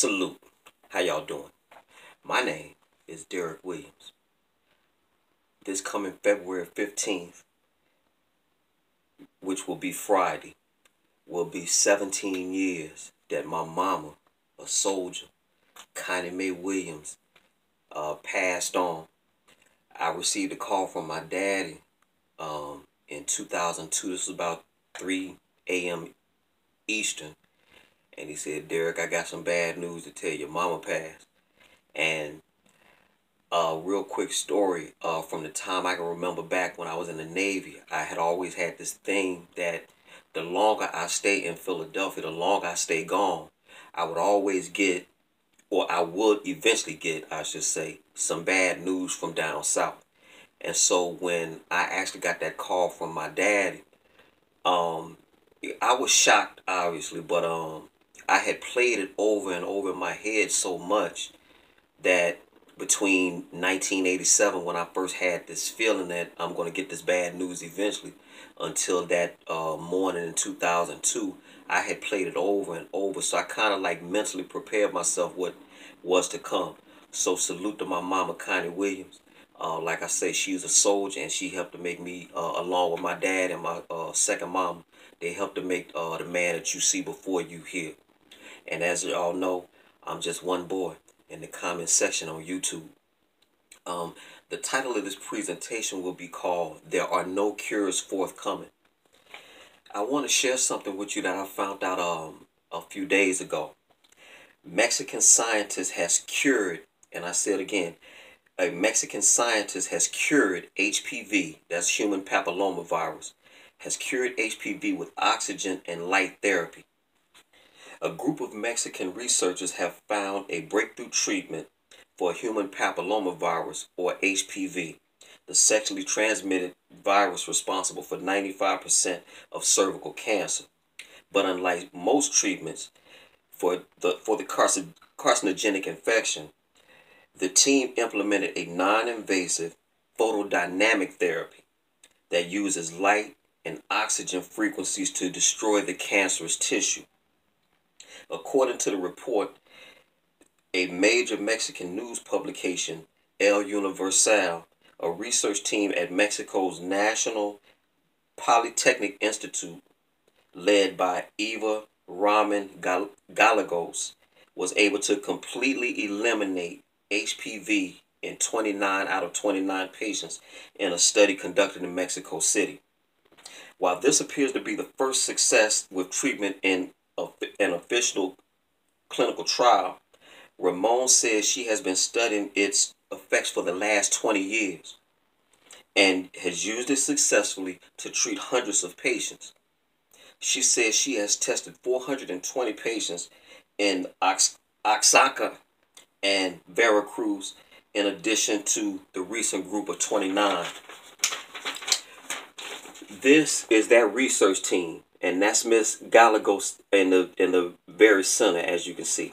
Salute. How y'all doing? My name is Derek Williams. This coming February 15th, which will be Friday, will be 17 years that my mama, a soldier, Connie Mae Williams, passed on. I received a call from my daddy in 2002. This was about 3 a.m. Eastern. And he said, Derek, I got some bad news to tell you. Mama passed. And a real quick story from the time I can remember back when I was in the Navy. I had always had this thing that the longer I stay in Philadelphia, the longer I stay gone, I would always get, or I would eventually get, I should say, some bad news from down south. And so when I actually got that call from my daddy, I was shocked, obviously, but I had played it over and over in my head so much that between 1987, when I first had this feeling that I'm going to get this bad news eventually, until that morning in 2002, I had played it over and over. So I kind of like mentally prepared myself what was to come. So salute to my mama, Connie Williams. Like I say, she's a soldier, and she helped to make me, along with my dad and my second mom, they helped to make the man that you see before you here. And as y'all know, I'm just one boy in the comment section on YouTube. The title of this presentation will be called There Are No Cures Forthcoming. I want to share something with you that I found out a few days ago. Mexican scientist has cured, and I say it again, a Mexican scientist has cured HPV, that's human papillomavirus, has cured HPV with oxygen and light therapy. A group of Mexican researchers have found a breakthrough treatment for human papillomavirus, or HPV, the sexually transmitted virus responsible for 95% of cervical cancer. But unlike most treatments for the carcinogenic infection, the team implemented a non-invasive photodynamic therapy that uses light and oxygen frequencies to destroy the cancerous tissue. According to the report, a major Mexican news publication, El Universal, a research team at Mexico's National Polytechnic Institute, led by Eva Raman Gallegos, was able to completely eliminate HPV in 29 out of 29 patients in a study conducted in Mexico City. While this appears to be the first success with treatment in an official clinical trial, Ramon says she has been studying its effects for the last 20 years and has used it successfully to treat hundreds of patients. She says she has tested 420 patients in Oaxaca and Veracruz, in addition to the recent group of 29. This is that research team, and that's Miss Gallegos in the very center, as you can see.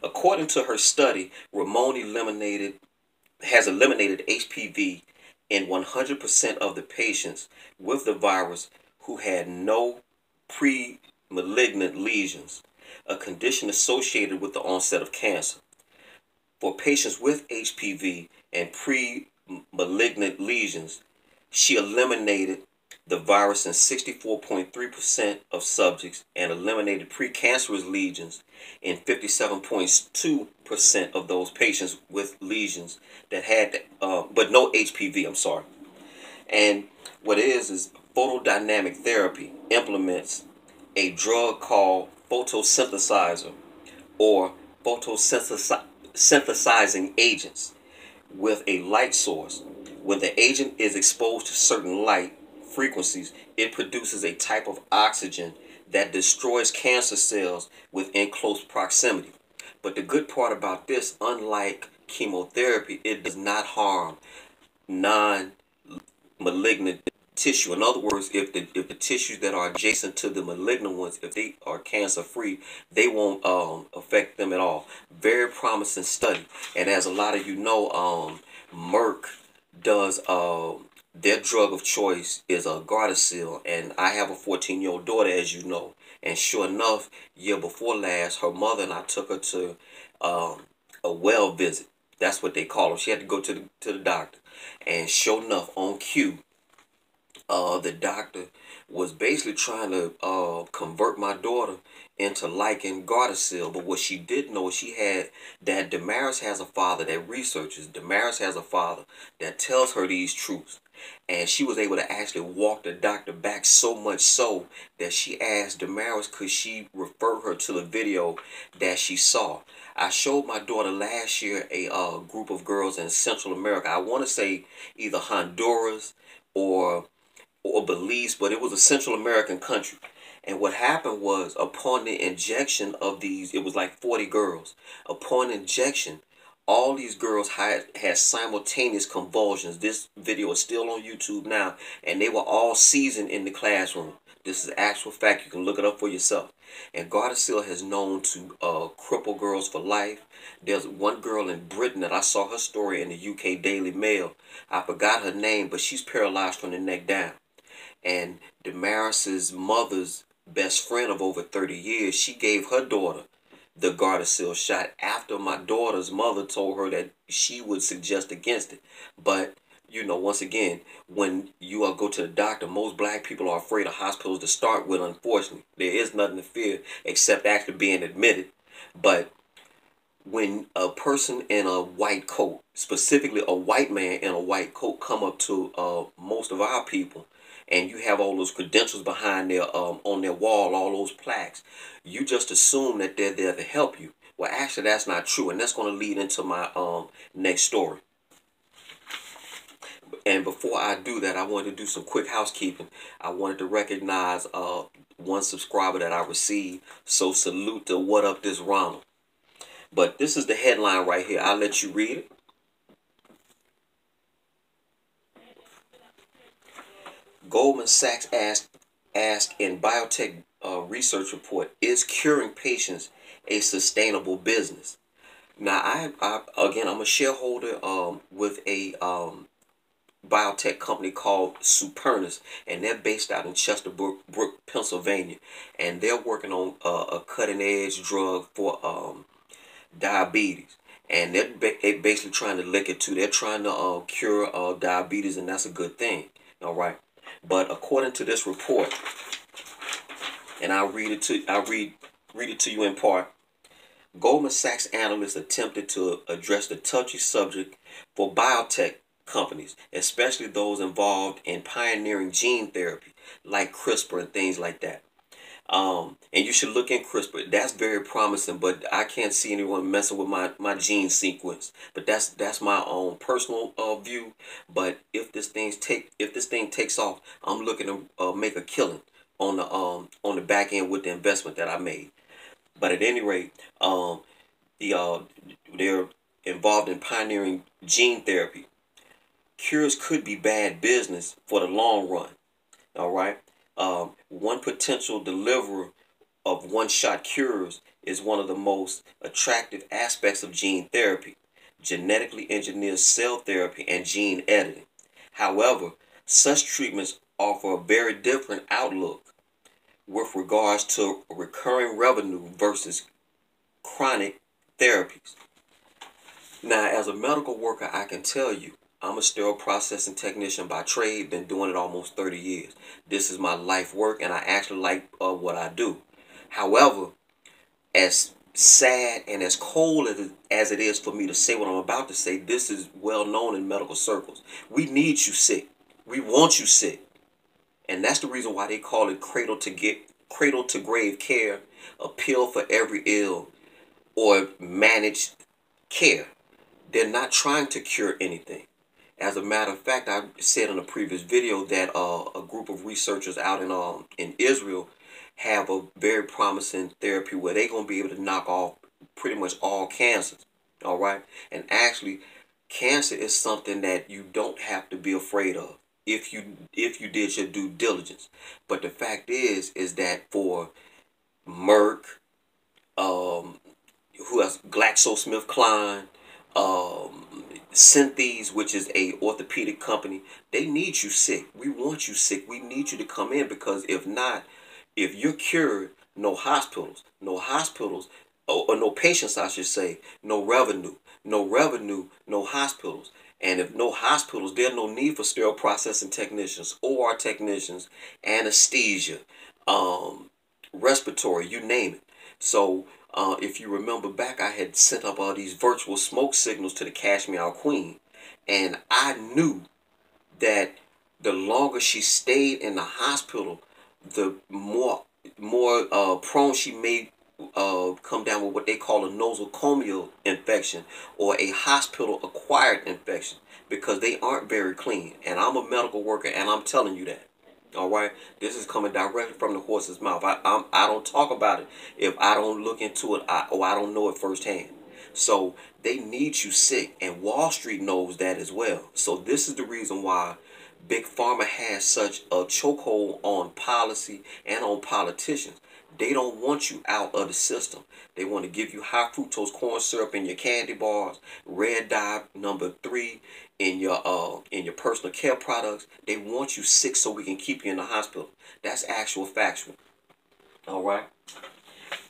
According to her study, Ramon has eliminated HPV in 100% of the patients with the virus who had no pre-malignant lesions, a condition associated with the onset of cancer. For patients with HPV and pre-malignant lesions, she eliminated the virus in 64.3% of subjects and eliminated precancerous lesions in 57.2% of those patients with lesions that had, but no HPV, I'm sorry. And what it is photodynamic therapy implements a drug called photosynthesizer or photosynthesizing agents with a light source. When the agent is exposed to certain light frequencies, it produces a type of oxygen that destroys cancer cells within close proximity. But the good part about this, unlike chemotherapy, it does not harm non-malignant tissue. In other words, if the tissues that are adjacent to the malignant ones, if they are cancer free, they won't affect them at all. Very promising study. And as a lot of you know, Merck does their drug of choice is a Gardasil, and I have a 14-year-old daughter, as you know, And sure enough, year before last, her mother and I took her to a well visit. That's what they call them. She had to go to the doctor, and sure enough, on cue, the doctor was basically trying to convert my daughter into liking Gardasil. But what she didn't know, she had that Damaris has a father that researches. Damaris has a father that tells her these truths. And she was able to actually walk the doctor back, so much so that she asked Damaris could she refer her to the video that she saw. I showed my daughter last year a group of girls in Central America. I want to say either Honduras or Belize, but it was a Central American country. And what happened was, upon the injection of these, it was like 40 girls. Upon injection, all these girls had simultaneous convulsions. This video is still on YouTube now, and they were all seasoned in the classroom. This is actual fact. You can look it up for yourself. And Gardasil has known to cripple girls for life. There's one girl in Britain that I saw her story in the UK Daily Mail. I forgot her name, but she's paralyzed from the neck down. And Damaris's mother's best friend of over 30 years, she gave her daughter the Gardasil shot after my daughter's mother told her that she would suggest against it. But, you know, once again, when you go to the doctor, most black people are afraid of hospitals to start with, unfortunately. There is nothing to fear except actually being admitted. But when a person in a white coat, specifically a white man in a white coat, come up to most of our people, and you have all those credentials behind their on their wall, all those plaques, you just assume that they're there to help you. Well, actually, that's not true, and that's going to lead into my next story. And before I do that, I wanted to do some quick housekeeping. I wanted to recognize one subscriber that I received. So salute to What Up This Ronald. But this is the headline right here. I'll let you read it. Goldman Sachs asked in biotech research report, is curing patients a sustainable business? Now, again, I'm a shareholder with a biotech company called Supernus, and they're based out in Chesterbrook, Pennsylvania, and they're working on a cutting edge drug for diabetes. And they're basically trying to lick it too. They're trying to cure diabetes, and that's a good thing. All right. But according to this report, and I'll read it to you in part. Goldman Sachs analysts attempted to address the touchy subject for biotech companies, especially those involved in pioneering gene therapy, like CRISPR and things like that. And you should look in CRISPR. That's very promising, but I can't see anyone messing with my gene sequence. But that's my own personal view. But if this thing takes off, I'm looking to make a killing on the back end with the investment that I made. But at any rate, they're involved in pioneering gene therapy. Cures could be bad business for the long run. All right. One potential deliverer of one-shot cures is one of the most attractive aspects of gene therapy, genetically engineered cell therapy, and gene editing. However, such treatments offer a very different outlook with regards to recurring revenue versus chronic therapies. Now, as a medical worker, I can tell you, I'm a sterile processing technician by trade, been doing it almost 30 years. This is my life work, and I actually like what I do. However, as sad and as cold as it is for me to say what I'm about to say, this is well known in medical circles. We need you sick. We want you sick. And that's the reason why they call it cradle to grave care, a pill for every ill, or managed care. They're not trying to cure anything. As a matter of fact, I said in a previous video that a group of researchers out in Israel have a very promising therapy where they're going to be able to knock off pretty much all cancers. All right. And actually, cancer is something that you don't have to be afraid of if you did your due diligence. But the fact is that for Merck, who else? GlaxoSmithKline, Synthes, which is a orthopedic company, they need you sick. We want you sick. We need you to come in, because if not, if you're cured, no hospitals. No hospitals, or no patients, I should say. No revenue. No revenue, no hospitals. And if no hospitals, there's no need for sterile processing technicians, OR technicians, anesthesia, respiratory, you name it. So if you remember back, I had sent up all these virtual smoke signals to the Cash Me Out Queen. And I knew that the longer she stayed in the hospital, the more prone she may come down with what they call a nosocomial infection or a hospital acquired infection, because they aren't very clean. And I'm a medical worker, and I'm telling you that. All right, this is coming directly from the horse's mouth. I don't talk about it if I don't look into it, or I don't know it firsthand. So they need you sick, and Wall Street knows that as well. So this is the reason why Big Pharma has such a chokehold on policy and on politicians. They don't want you out of the system. They want to give you high fructose corn syrup in your candy bars, red dye number 3 in your personal care products. They want you sick so we can keep you in the hospital. That's actual factual. All right.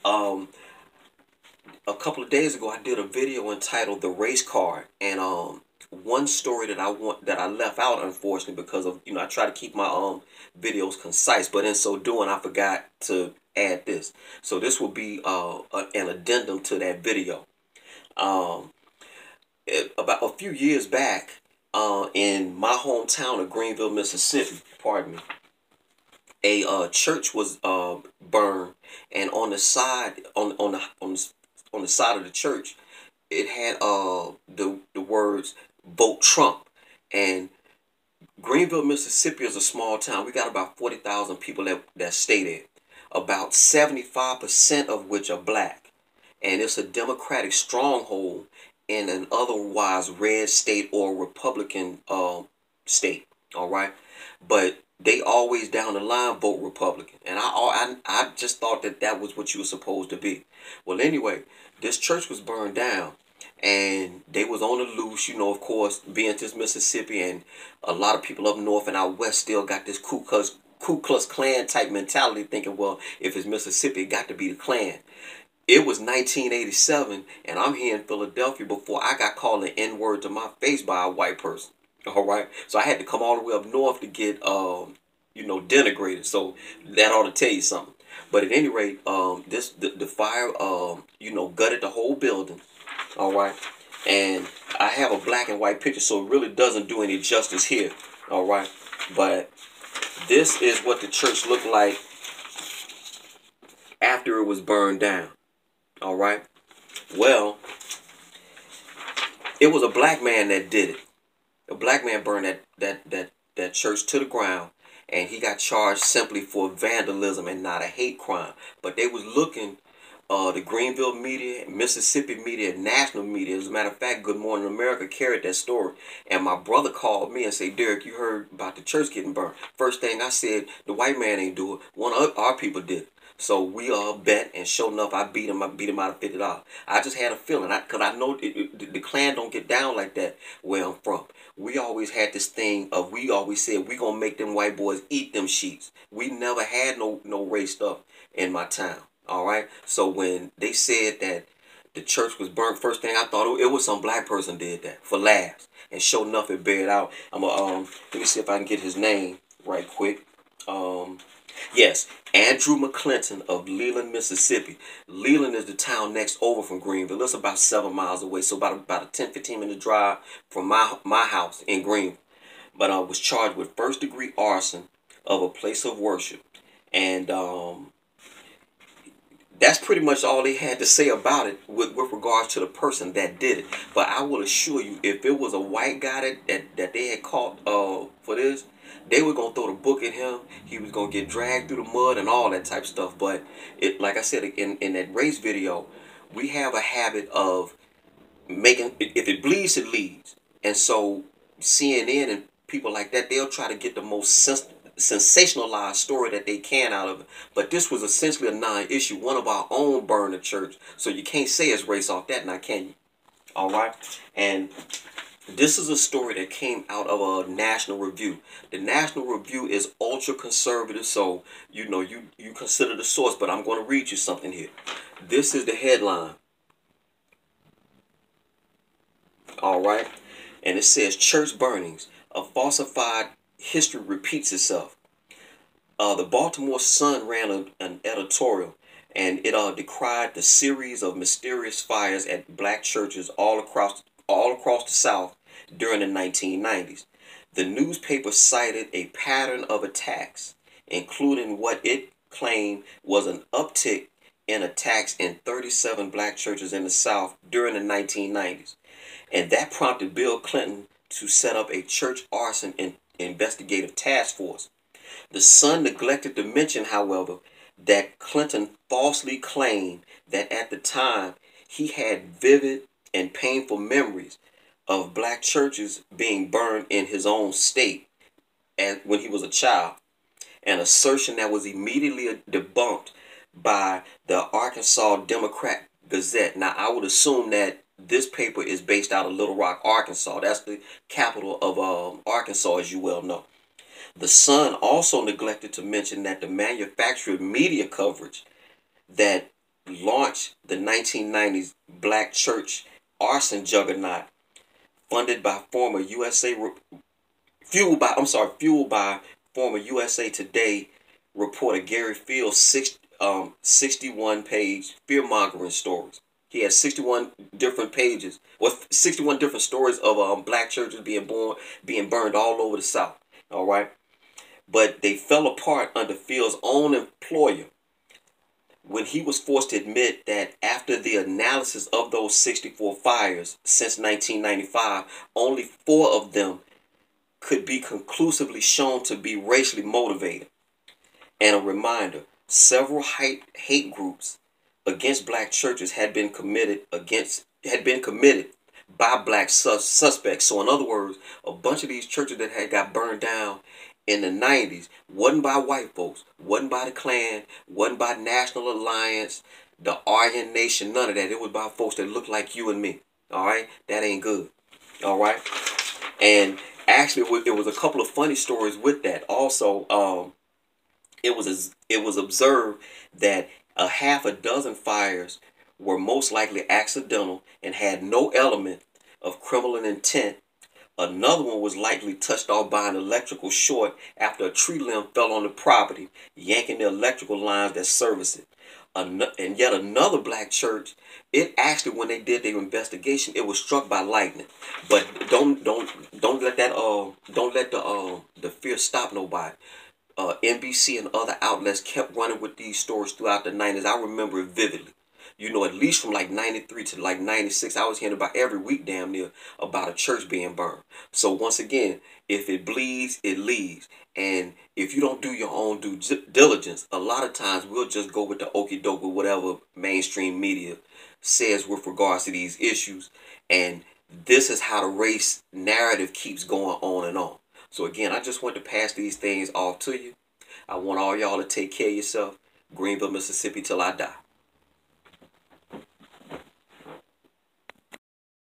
A couple of days ago, I did a video entitled "The Race Card," and one story that I left out, unfortunately, because of, I try to keep my videos concise, but in so doing, I forgot to add this. So this will be an addendum to that video. About a few years back, in my hometown of Greenville, Mississippi, pardon me, a church was burned, and on the side on the side of the church, it had the words "Vote Trump." And Greenville, Mississippi is a small town. We got about 40,000 people that stay there. About 75% of which are black. And it's a Democratic stronghold in an otherwise red state or Republican state. All right. But they always down the line vote Republican. And I just thought that was what you were supposed to be. Well, anyway, this church was burned down. And they was on the loose, of course, being this Mississippi, and a lot of people up north and out west still got this Ku Klux Klan type mentality, thinking, well, if it's Mississippi, it got to be the Klan. It was 1987, and I'm here in Philadelphia before I got called an N-word to my face by a white person. All right, so I had to come all the way up north to get, denigrated. So that ought to tell you something. But at any rate, the fire, gutted the whole building. All right, and I have a black and white picture, so it really doesn't do any justice here. All right, but this is what the church looked like after it was burned down. All right, well, it was a black man that did it. A black man burned that church to the ground, and he got charged simply for vandalism and not a hate crime. But they was looking. The Greenville media, Mississippi media, national media. As a matter of fact, Good Morning America carried that story. And my brother called me and said, "Derek, you heard about the church getting burned?" First thing I said, the white man ain't do it. One of our people did it. So we bet, and sure enough, I beat him out of $50. I just had a feeling, because I know the Klan don't get down like that where I'm from. We always had this thing of, we always said, we gonna make them white boys eat them sheets. We never had no race stuff in my town. All right. So when they said that the church was burnt, first thing I thought, it was some black person did that for laughs. And sure enough, it bared out. Let me see if I can get his name right quick. Yes, Andrew McClinton of Leland, Mississippi. Leland is the town next over from Greenville. It's about 7 miles away, so about a 10-15 minute drive from my house in Greenville. But I was charged with first-degree arson of a place of worship, and that's pretty much all they had to say about it with regards to the person that did it. But I will assure you, if it was a white guy that they had caught for this, they were going to throw the book at him. He was going to get dragged through the mud and all that type of stuff. But like I said, in that race video, we have a habit of making, if it bleeds, it leads. And so CNN and people like that, they'll try to get the most sensationalized story that they can out of it. But this was essentially a non-issue. One of our own burned the church. So you can't say it's race off that now, can you? All right. And This is a story that came out of a National Review. The National Review is ultra conservative, so you consider the source, but I'm going to read you something here. This is the headline. All right. And it says church burnings. A falsified history repeats itself. The Baltimore Sun ran an editorial, and it decried the series of mysterious fires at black churches all across the South during the 1990s. The newspaper cited a pattern of attacks, including what it claimed was an uptick in attacks in 37 black churches in the South during the 1990s. And that prompted Bill Clinton to set up a church arson investigative task force. The Sun neglected to mention, however, that Clinton falsely claimed that at the time he had vivid and painful memories of black churches being burned in his own state when he was a child, an assertion that was immediately debunked by the Arkansas Democrat Gazette. Now, I would assume that this paper is based out of Little Rock, Arkansas. That's the capital of Arkansas, as you well know. The Sun also neglected to mention that the manufactured media coverage that launched the 1990s black church arson juggernaut, funded by former USA fueled by former USA Today reporter Gary Field's 61-page fear-mongering stories. He had 61 different pages, 61 different stories of black churches being burned all over the South. All right, but they fell apart under Field's own employer when he was forced to admit that after the analysis of those 64 fires since 1995, only 4 of them could be conclusively shown to be racially motivated. And a reminder, several hate groups against black churches had been committed by black suspects. So in other words, a bunch of these churches that had got burned down in the 90s wasn't by white folks, wasn't by the Klan, wasn't by National Alliance, the Aryan Nation, none of that. It was by folks that looked like you and me. All right, that ain't good. All right, and actually, it was a couple of funny stories with that. Also, it was observed that a half a dozen fires were most likely accidental and had no element of criminal intent. Another one was likely touched off by an electrical short after a tree limb fell on the property, yanking the electrical lines that service it. And yet another black church, it actually, when they did their investigation, it was struck by lightning. But don't let the fear stop nobody. NBC and other outlets kept running with these stories throughout the 90s. I remember it vividly. At least from like 93 to like 96, I was hearing about every week damn near about a church being burned. So once again, if it bleeds, it leads. And if you don't do your own due diligence, a lot of times we'll just go with the okie doke with whatever mainstream media says with regards to these issues. And this is how the race narrative keeps going on and on. So again, I just want to pass these things off to you. I want all y'all to take care of yourself. Greenville, Mississippi till I die.